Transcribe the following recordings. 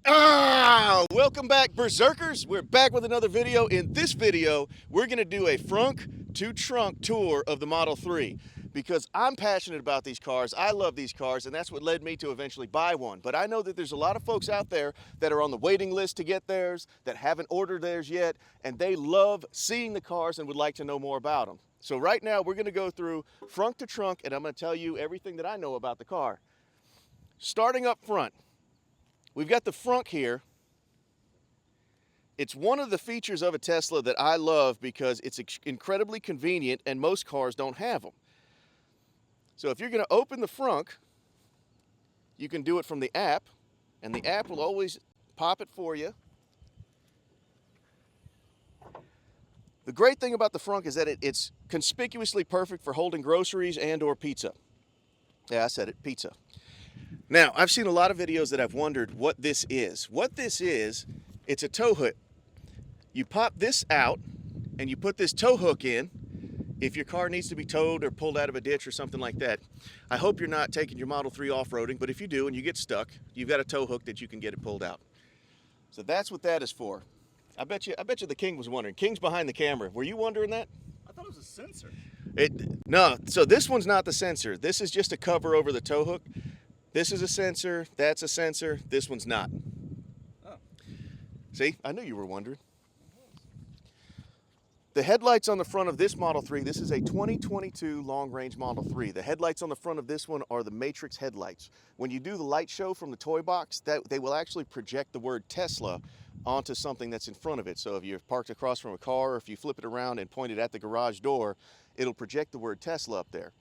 Welcome back, Berzerkers. We're back with another video. In this video, we're going to do a frunk to trunk tour of the Model 3 because I'm passionate about these cars. I love these cars, and that's what led me to eventually buy one. But I know that there's a lot of folks out there that are on the waiting list to get theirs, that haven't ordered theirs yet, and they love seeing the cars and would like to know more about them. So right now, we're going to go through frunk to trunk, and I'm going to tell you everything that I know about the car. Starting up front, we've got the Frunk here. It's one of the features of a Tesla that I love because it's incredibly convenient and most cars don't have them. So if you're going to open the Frunk, you can do it from the app, and the app will always pop it for you. The great thing about the Frunk is that it's conspicuously perfect for holding groceries and or pizza. Yeah, I said it, pizza. Now, I've seen a lot of videos that I've wondered what this is. What this is, it's a tow hook. You pop this out and you put this tow hook in if your car needs to be towed or pulled out of a ditch or something like that. I hope you're not taking your Model 3 off-roading, but if you do and you get stuck, you've got a tow hook that you can get it pulled out. So that's what that is for. I bet you the King was wondering. King's behind the camera. Were you wondering that? I thought it was a sensor. No, so this one's not the sensor. This is just a cover over the tow hook. This is a sensor, that's a sensor, this one's not. Oh. See, I knew you were wondering. The headlights on the front of this Model 3, this is a 2022 long-range Model 3. The headlights on the front of this one are the Matrix headlights. When you do the light show from the toy box, they will actually project the word Tesla onto something that's in front of it. So if you're parked across from a car, or if you flip it around and point it at the garage door, it'll project the word Tesla up there.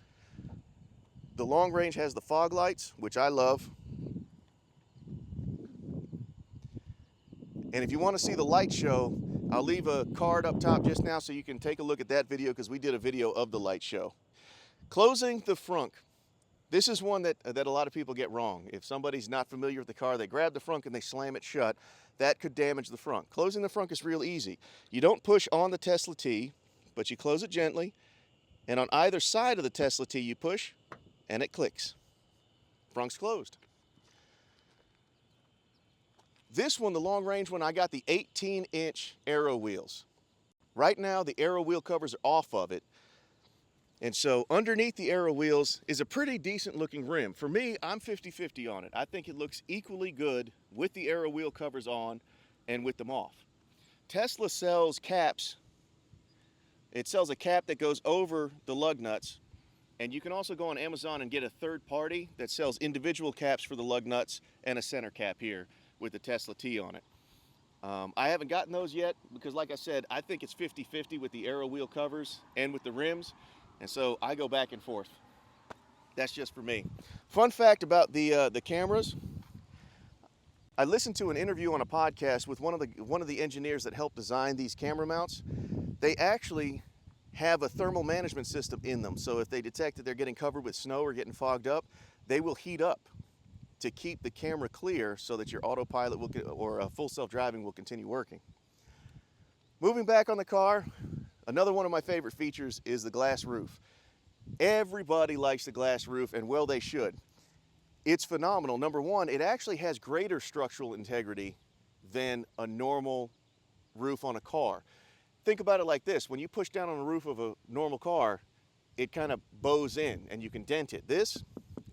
The long range has the fog lights, which I love. And if you want to see the light show, I'll leave a card up top just now so you can take a look at that video because we did a video of the light show. Closing the Frunk. This is one that a lot of people get wrong. If somebody's not familiar with the car, they grab the Frunk and they slam it shut. That could damage the Frunk. Closing the Frunk is real easy. You don't push on the Tesla T, but you close it gently. And on either side of the Tesla T, you push, and it clicks. Frunk's closed. This one, the long range one, I got the 18-inch Aero wheels. Right now, the Aero wheel covers are off of it. And so underneath the Aero wheels is a pretty decent looking rim. For me, I'm 50-50 on it. I think it looks equally good with the Aero wheel covers on and with them off. Tesla sells caps. It sells a cap that goes over the lug nuts. And you can also go on Amazon and get a third party that sells individual caps for the lug nuts and a center cap here with the Tesla T on it. I haven't gotten those yet because, like I said, I think it's 50-50 with the Aero wheel covers and with the rims. And so I go back and forth. That's just for me. Fun fact about the cameras. I listened to an interview on a podcast with one of the engineers that helped design these camera mounts. They actually have a thermal management system in them. So if they detect that they're getting covered with snow or getting fogged up, they will heat up to keep the camera clear so that your autopilot or full self-driving will continue working. Moving back on the car, another one of my favorite features is the glass roof. Everybody likes the glass roof, and well, they should. It's phenomenal. Number one, it actually has greater structural integrity than a normal roof on a car. Think about it like this. When you push down on the roof of a normal car, it kind of bows in and you can dent it. This,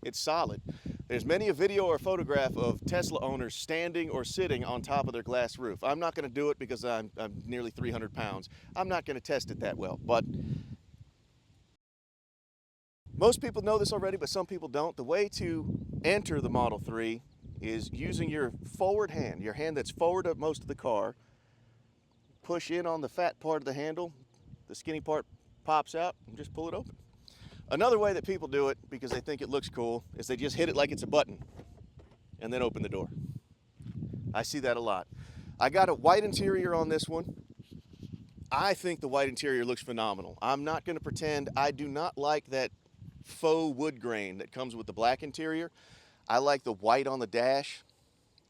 it's solid. There's many a video or photograph of Tesla owners standing or sitting on top of their glass roof. I'm not going to do it because I'm nearly 300 pounds. I'm not going to test it that well, but most people know this already, but some people don't. The way to enter the Model 3 is using your forward hand, your hand that's forward of most of the car. Push in on the fat part of the handle, the skinny part pops out, and just pull it open. Another way that people do it, because they think it looks cool, is they just hit it like it's a button and then open the door. I see that a lot. I got a white interior on this one. I think the white interior looks phenomenal. I'm not going to pretend I do not like that faux wood grain that comes with the black interior. I like the white on the dash.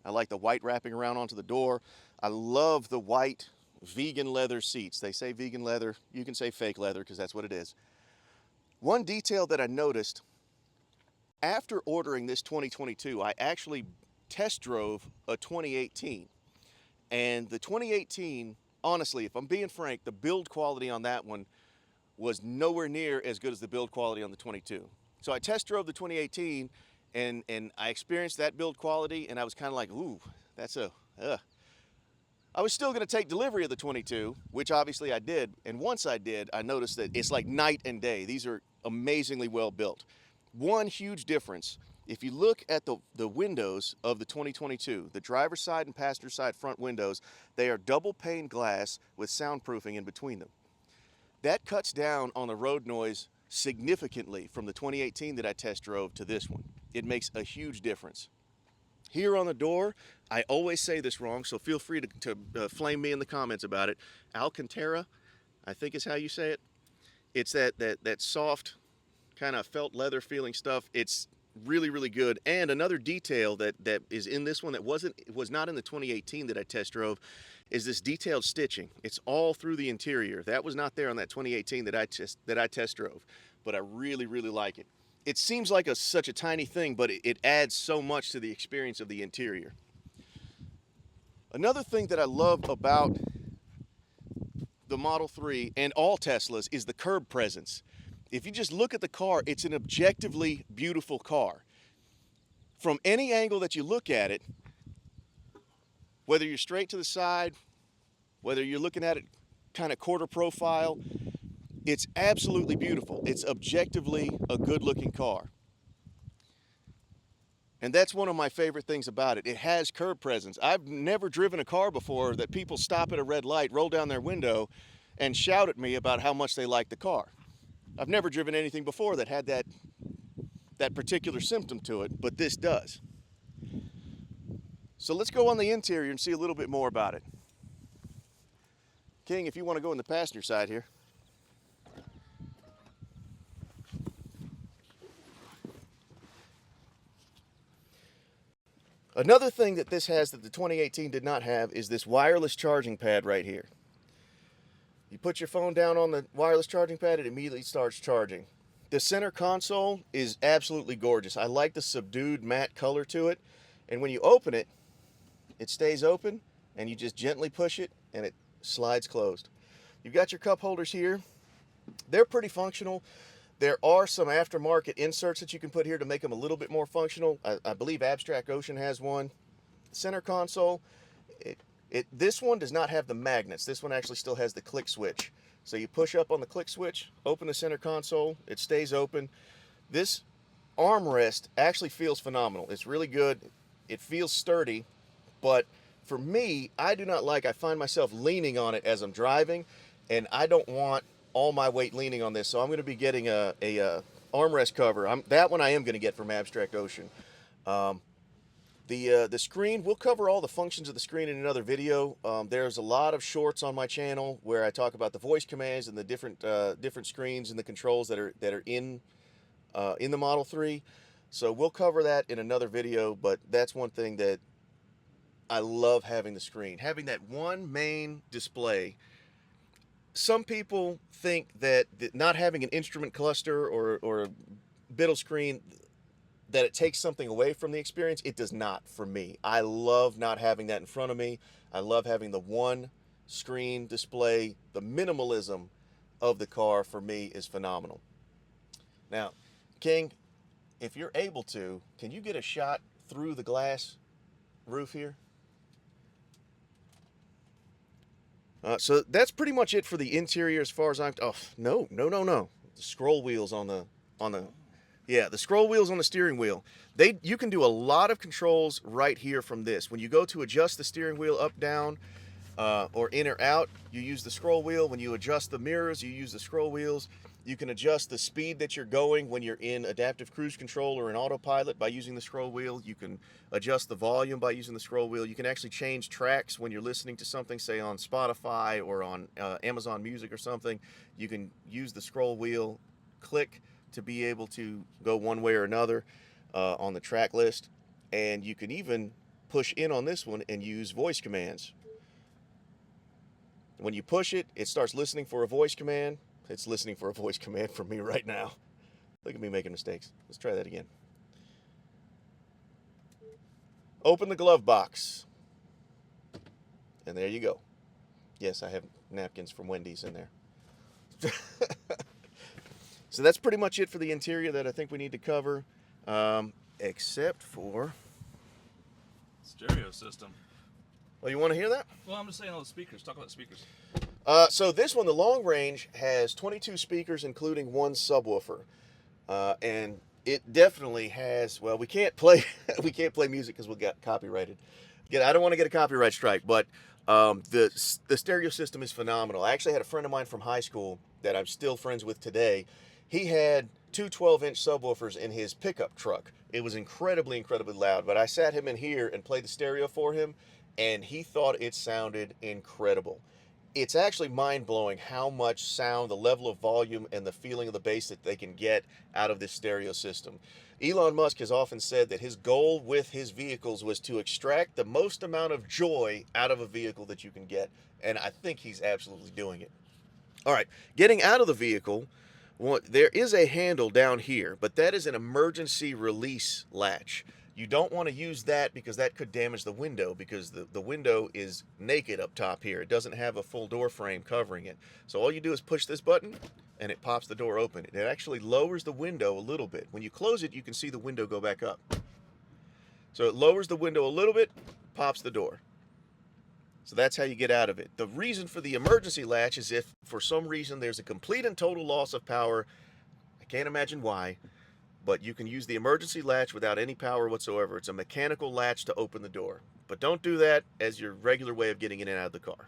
I like the white wrapping around onto the door. I love the white vegan leather seats. They say vegan leather. You can say fake leather because that's what it is. One detail that I noticed after ordering this 2022, I actually test drove a 2018. And the 2018, honestly, if I'm being frank, the build quality on that one was nowhere near as good as the build quality on the 22. So I test drove the 2018 and I experienced that build quality, and I was kind of like, ooh, that's a, I was still gonna take delivery of the 22, which obviously I did. And once I did, I noticed that it's like night and day. These are amazingly well built. One huge difference, if you look at the windows of the 2022, the driver's side and passenger side front windows, they are double pane glass with soundproofing in between them. That cuts down on the road noise significantly from the 2018 that I test drove to this one. It makes a huge difference. Here on the door, I always say this wrong, so feel free to flame me in the comments about it. Alcantara, I think is how you say it. It's that soft, kind of felt leather feeling stuff. It's really, really good. And another detail that is in this one that was not in the 2018 that I test drove is this detailed stitching. It's all through the interior. That was not there on that 2018 that I test drove, but I really, really like it. It seems like such a tiny thing, but it adds so much to the experience of the interior. Another thing that I love about the Model 3 and all Teslas is the curb presence. If you just look at the car, it's an objectively beautiful car. From any angle that you look at it, whether you're straight to the side, whether you're looking at it kind of quarter profile, it's absolutely beautiful. It's objectively a good-looking car. And that's one of my favorite things about it. It has curb presence. I've never driven a car before that people stop at a red light, roll down their window, and shout at me about how much they like the car. I've never driven anything before that had that particular symptom to it, but this does. So let's go on the interior and see a little bit more about it. King, if you want to go in the passenger side here. Another thing that this has that the 2018 did not have is this wireless charging pad right here. You put your phone down on the wireless charging pad, it immediately starts charging. The center console is absolutely gorgeous. I like the subdued matte color to it. And when you open it, it stays open, and you just gently push it, and it slides closed. You've got your cup holders here. They're pretty functional. There are some aftermarket inserts that you can put here to make them a little bit more functional. I believe Abstract Ocean has one. Center console, this one does not have the magnets. This one actually still has the click switch. So you push up on the click switch, open the center console, it stays open. This armrest actually feels phenomenal. It's really good. It feels sturdy, but for me, I find myself leaning on it as I'm driving, and I don't want all my weight leaning on this, so I'm going to be getting a armrest cover. That one I am going to get from Abstract Ocean. The screen, we'll cover all the functions of the screen in another video. There's a lot of shorts on my channel where I talk about the voice commands and the different screens and the controls that are in the Model 3. So we'll cover that in another video, but that's one thing that I love, having the screen. Having that one main display. Some people think that not having an instrument cluster or a middle screen, that it takes something away from the experience. It does not for me. I love not having that in front of me. I love having the one screen display. The minimalism of the car for me is phenomenal. Now, King, if you're able to, can you get a shot through the glass roof here? So that's pretty much it for the interior as far as no. The scroll wheels on the the scroll wheels on the steering wheel. You can do a lot of controls right here from this. When you go to adjust the steering wheel up, down, or in or out, you use the scroll wheel. When you adjust the mirrors, you use the scroll wheels. You can adjust the speed that you're going when you're in adaptive cruise control or in autopilot by using the scroll wheel. You can adjust the volume by using the scroll wheel. You can actually change tracks when you're listening to something, say on Spotify or on Amazon Music or something. You can use the scroll wheel click to be able to go one way or another on the track list. And you can even push in on this one and use voice commands. When you push it, it starts listening for a voice command. It's listening for a voice command from me right now. Look at me making mistakes. Let's try that again. Open the glove box. And there you go. Yes, I have napkins from Wendy's in there. So that's pretty much it for the interior that I think we need to cover, except for... Stereo system. Well, you want to hear that? Well, I'm just saying all the speakers. Talk about speakers. So this one, the long range, has 22 speakers, including one subwoofer, and it definitely has. Well, we can't play music because we'll get copyrighted. I don't want to get a copyright strike, but the stereo system is phenomenal. I actually had a friend of mine from high school that I'm still friends with today. He had two 12-inch subwoofers in his pickup truck. It was incredibly loud, but I sat him in here and played the stereo for him, and he thought it sounded incredible. It's actually mind-blowing how much sound, the level of volume, and the feeling of the bass that they can get out of this stereo system. Elon Musk has often said that his goal with his vehicles was to extract the most amount of joy out of a vehicle that you can get, and I think he's absolutely doing it. All right, getting out of the vehicle, there is a handle down here, but that is an emergency release latch. You don't want to use that because that could damage the window, because the window is naked up top here. It doesn't have a full door frame covering it. So all you do is push this button and it pops the door open. It actually lowers the window a little bit. When you close it, you can see the window go back up. So it lowers the window a little bit, pops the door. So that's how you get out of it. The reason for the emergency latch is if for some reason there's a complete and total loss of power. I can't imagine why, but you can use the emergency latch without any power whatsoever. It's a mechanical latch to open the door. But don't do that as your regular way of getting in and out of the car.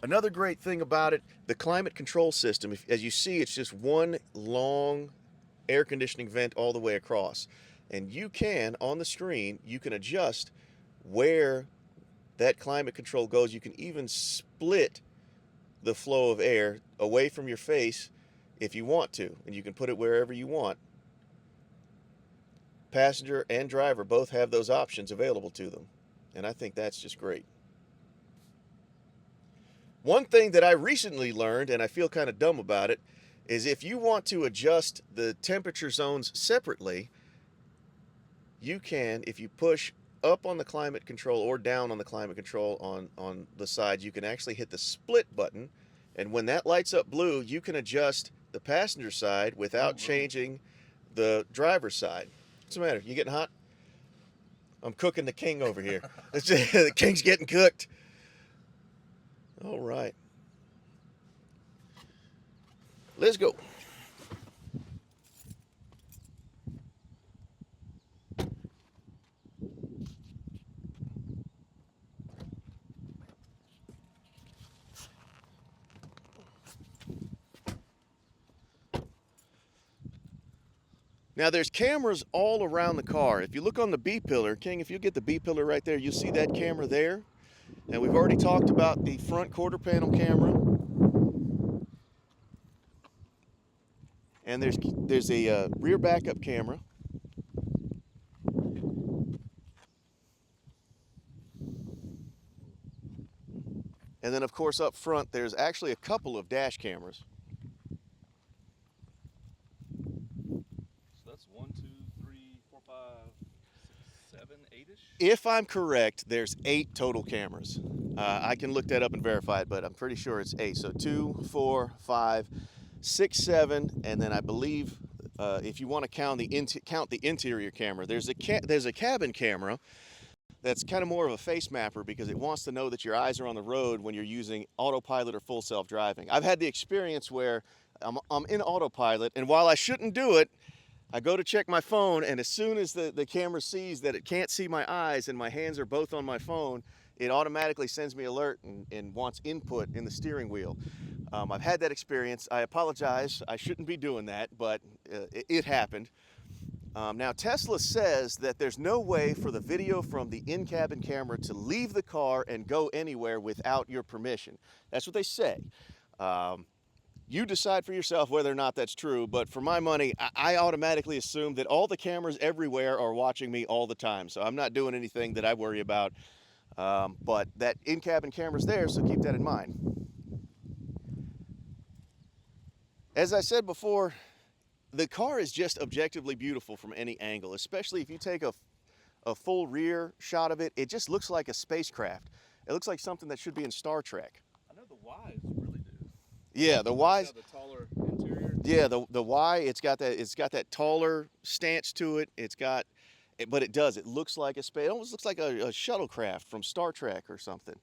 Another great thing about it, the climate control system, as you see, it's just one long air conditioning vent all the way across. And you can, on the screen, you can adjust where that climate control goes. You can even split the flow of air away from your face if you want to, and you can put it wherever you want. Passenger and driver both have those options available to them, and I think that's just great. One thing that I recently learned, and I feel kind of dumb about it, is if you want to adjust the temperature zones separately, you can, if you push up on the climate control or down on the climate control on the sides, you can actually hit the split button, and when that lights up blue, you can adjust the passenger side without changing the driver's side. What's the matter? You getting hot? I'm cooking the king over here. The king's getting cooked. All right. Let's go. Now there's cameras all around the car. If you look on the B-pillar, King, if you get the B-pillar right there, you'll see that camera there. And we've already talked about the front quarter panel camera. And there's a rear backup camera. And then of course up front, there's actually a couple of dash cameras. So that's 1, 2, 3, 4, 5, 6, 7, 8-ish? If I'm correct, there's 8 total cameras. I can look that up and verify it, but I'm pretty sure it's 8. So 2, 4, 5, 6, 7, and then I believe if you want to count the interior camera, there's a cabin camera that's kind of more of a face mapper because it wants to know that your eyes are on the road when you're using autopilot or full self-driving. I've had the experience where I'm in autopilot, and while I shouldn't do it, I go to check my phone, and as soon as the camera sees that it can't see my eyes and my hands are both on my phone, it automatically sends me an alert and wants input in the steering wheel. I've had that experience. I apologize. I shouldn't be doing that, but it happened. Now, Tesla says that there's no way for the video from the in-cabin camera to leave the car and go anywhere without your permission. That's what they say. You decide for yourself whether or not that's true, but for my money, I automatically assume that all the cameras everywhere are watching me all the time, so I'm not doing anything that I worry about. But that in-cabin camera's there, so keep that in mind. As I said before, the car is just objectively beautiful from any angle, especially if you take a full rear shot of it, it just looks like a spacecraft. It looks like something that should be in Star Trek. I know the Ys really do. Yeah, the Ys. The taller interior. Yeah, the Y. It's got that taller stance to it. But it does. It looks like a space. It almost looks like a shuttlecraft from Star Trek or something.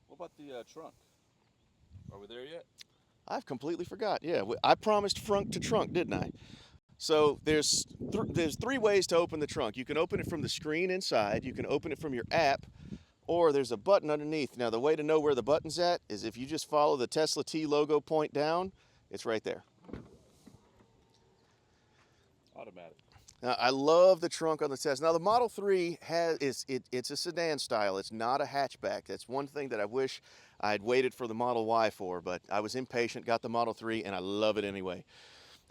What about the trunk? Are we there yet? I've completely forgot. Yeah, I promised Frunk to trunk, didn't I? So there's 3 ways to open the trunk. You can open it from the screen inside. You can open it from your app, or there's a button underneath. Now the way to know where the button's at is if you just follow the Tesla T logo point down, it's right there. Automatic. Now, I love the trunk on the Tesla. Now the Model 3 it's a sedan style. It's not a hatchback. That's one thing that I wish I had waited for the Model Y for, but I was impatient, got the Model 3, and I love it anyway.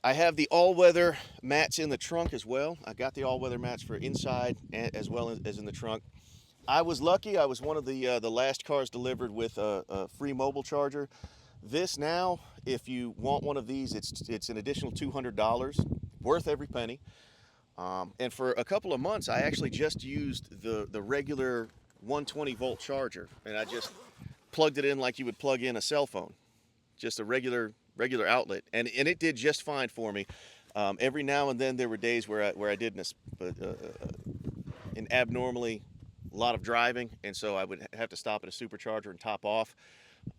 I have the all-weather mats in the trunk as well. I got the all-weather mats for inside as well as in the trunk. I was lucky. I was one of the last cars delivered with a free mobile charger. This now, if you want one of these, it's an additional $200, worth every penny. And for a couple of months, I actually just used the regular 120 volt charger, and I just plugged it in like you would plug in a cell phone, just a regular outlet, and it did just fine for me. Every now and then there were days where I did an abnormally lot of driving, and so I would have to stop at a supercharger and top off.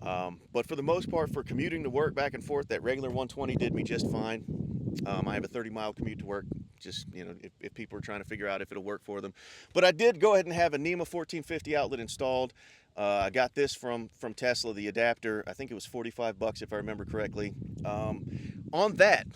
But for the most part, for commuting to work back and forth, that regular 120 did me just fine. I have a 30-mile commute to work, just, you know, if people are trying to figure out if it'll work for them. But I did go ahead and have a NEMA 1450 outlet installed. I got this from Tesla, the adapter. I think it was $45 if I remember correctly. On that,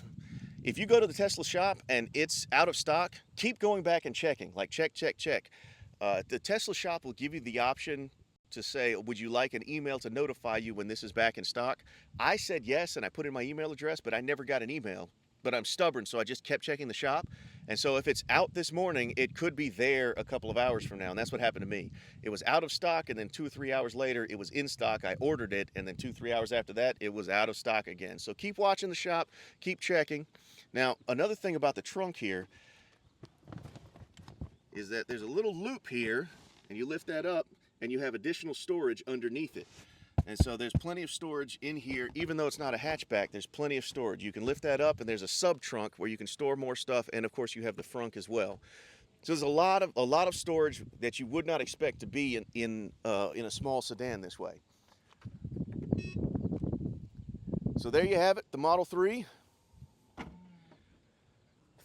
if you go to the Tesla shop and it's out of stock, keep going back and checking, like check. The Tesla shop will give you the option to say, would you like an email to notify you when this is back in stock? I said yes, and I put in my email address, but I never got an email. But I'm stubborn, so I just kept checking the shop. And so if it's out this morning, it could be there a couple of hours from now, and that's what happened to me. It was out of stock, and then 2 or 3 hours later, it was in stock. I ordered it, and then 2 or 3 hours after that, it was out of stock again. So keep watching the shop, keep checking. Now, another thing about the trunk here is that there's a little loop here, and you lift that up, and you have additional storage underneath it. And so there's plenty of storage in here. Even though it's not a hatchback, there's plenty of storage. You can lift that up, and there's a sub trunk where you can store more stuff, and of course you have the frunk as well. So there's a lot of storage that you would not expect to be in a small sedan this way. So there you have it, the Model 3.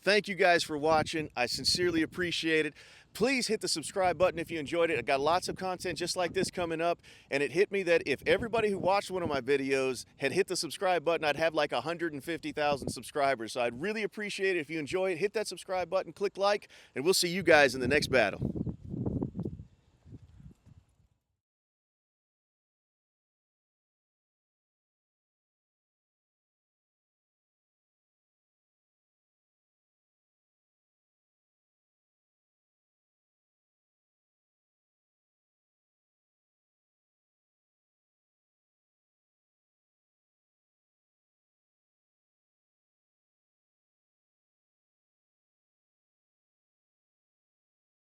Thank you guys for watching. I sincerely appreciate it. Please hit the subscribe button if you enjoyed it. I got lots of content just like this coming up, and it hit me that if everybody who watched one of my videos had hit the subscribe button, I'd have like 150,000 subscribers. So I'd really appreciate it if you enjoy it. Hit that subscribe button, click like, and we'll see you guys in the next battle.